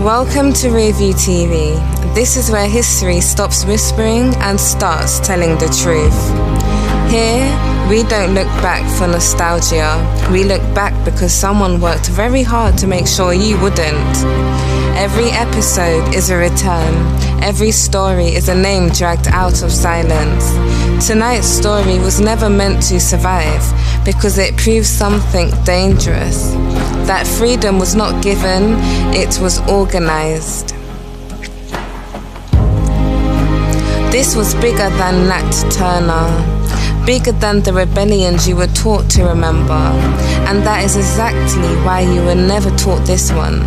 Welcome to RearView TV. This is where history stops whispering and starts telling the truth. Here, we don't look back for nostalgia. We look back because someone worked very hard to make sure you wouldn't. Every episode is a return. Every story is a name dragged out of silence. Tonight's story was never meant to survive because it proves something dangerous. That freedom was not given, it was organized. This was bigger than Nat Turner, bigger than the rebellions you were taught to remember, and that is exactly why you were never taught this one.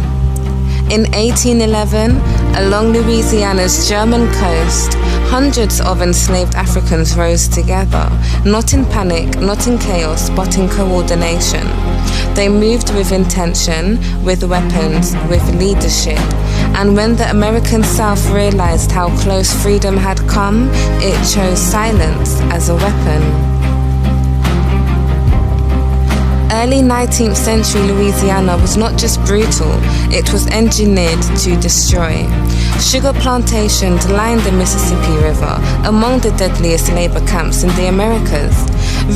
In 1811, along Louisiana's German coast, hundreds of enslaved Africans rose together, not in panic, not in chaos, but in coordination. They moved with intention, with weapons, with leadership. And when the American South realized how close freedom had come, it chose silence as a weapon. Early 19th century Louisiana was not just brutal, it was engineered to destroy. Sugar plantations lined the Mississippi River, among the deadliest labor camps in the Americas.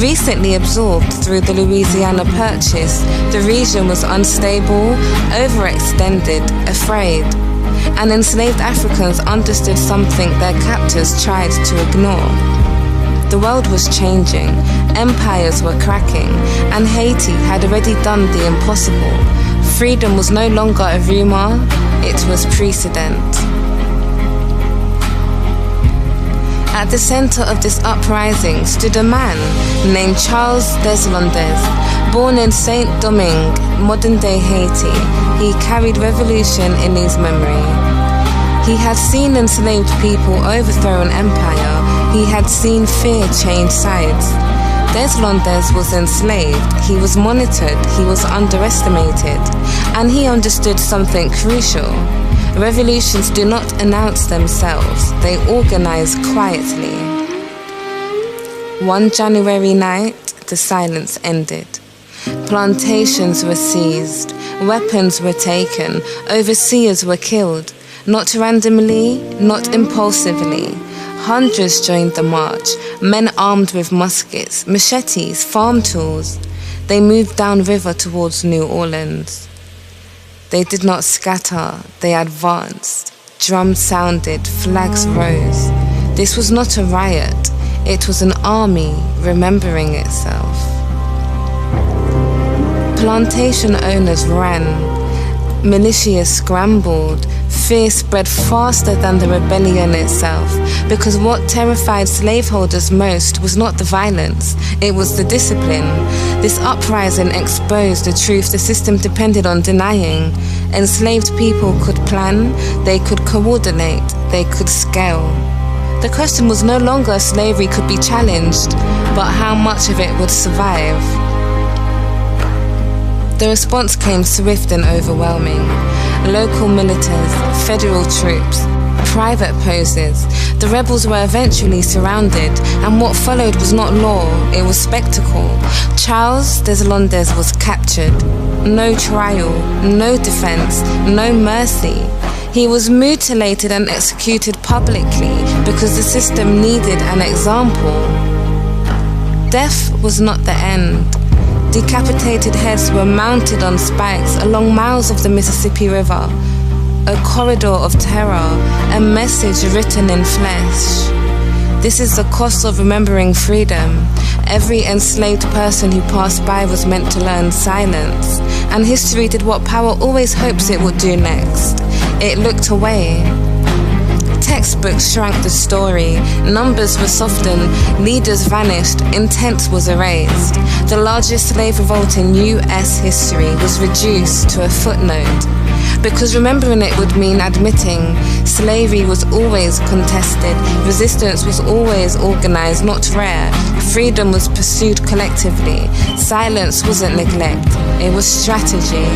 Recently absorbed through the Louisiana Purchase, the region was unstable, overextended, afraid. And enslaved Africans understood something their captors tried to ignore. The world was changing, empires were cracking, and Haiti had already done the impossible. Freedom was no longer a rumor, it was precedent. At the center of this uprising stood a man named Charles Deslondes. Born in Saint-Domingue, modern-day Haiti, he carried revolution in his memory. He had seen enslaved people overthrow an empire. He had seen fear change sides. Deslondes was enslaved, he was monitored, he was underestimated, and he understood something crucial. Revolutions do not announce themselves, they organize quietly. One January night, the silence ended. Plantations were seized, weapons were taken, overseers were killed. Not randomly, not impulsively. Hundreds joined the march, men armed with muskets, machetes, farm tools. They moved downriver towards New Orleans. They did not scatter, they advanced. Drums sounded, flags rose. This was not a riot, it was an army remembering itself. Plantation owners ran. Militia scrambled. Fear spread faster than the rebellion itself, because what terrified slaveholders most was not the violence, it was the discipline. This uprising exposed the truth the system depended on denying. Enslaved people could plan, they could coordinate, they could scale. The question was no longer if slavery could be challenged, but how much of it would survive. The response came swift and overwhelming. Local militants, federal troops, private poses. The rebels were eventually surrounded, and what followed was not law, it was spectacle. Charles Deslondes was captured. No trial, no defense, no mercy. He was mutilated and executed publicly because the system needed an example. Death was not the end. Decapitated heads were mounted on spikes along miles of the Mississippi River. A corridor of terror, a message written in flesh. This is the cost of remembering freedom. Every enslaved person who passed by was meant to learn silence, and history did what power always hopes it would do next. It looked away. Textbooks shrank the story, numbers were softened, leaders vanished, intent was erased. The largest slave revolt in US history was reduced to a footnote. Because remembering it would mean admitting slavery was always contested, resistance was always organized, not rare, freedom was pursued collectively, silence wasn't neglect, it was strategy.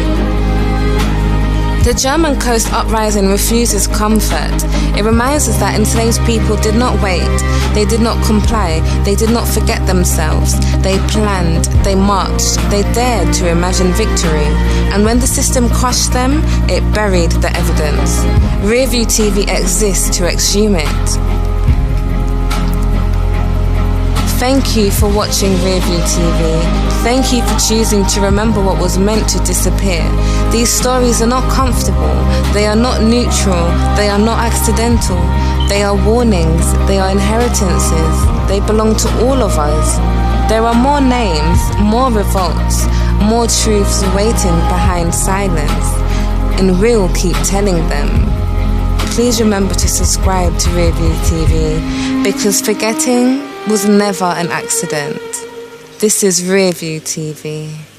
The German Coast Uprising refuses comfort. It reminds us that enslaved people did not wait, they did not comply, they did not forget themselves. They planned, they marched, they dared to imagine victory. And when the system crushed them, it buried the evidence. RearView TV exists to exhume it. Thank you for watching RearView TV. Thank you for choosing to remember what was meant to disappear. These stories are not comfortable. They are not neutral. They are not accidental. They are warnings. They are inheritances. They belong to all of us. There are more names, more revolts, more truths waiting behind silence. And we'll keep telling them. Please remember to subscribe to RearView TV, because forgetting was never an accident. This is RearView TV.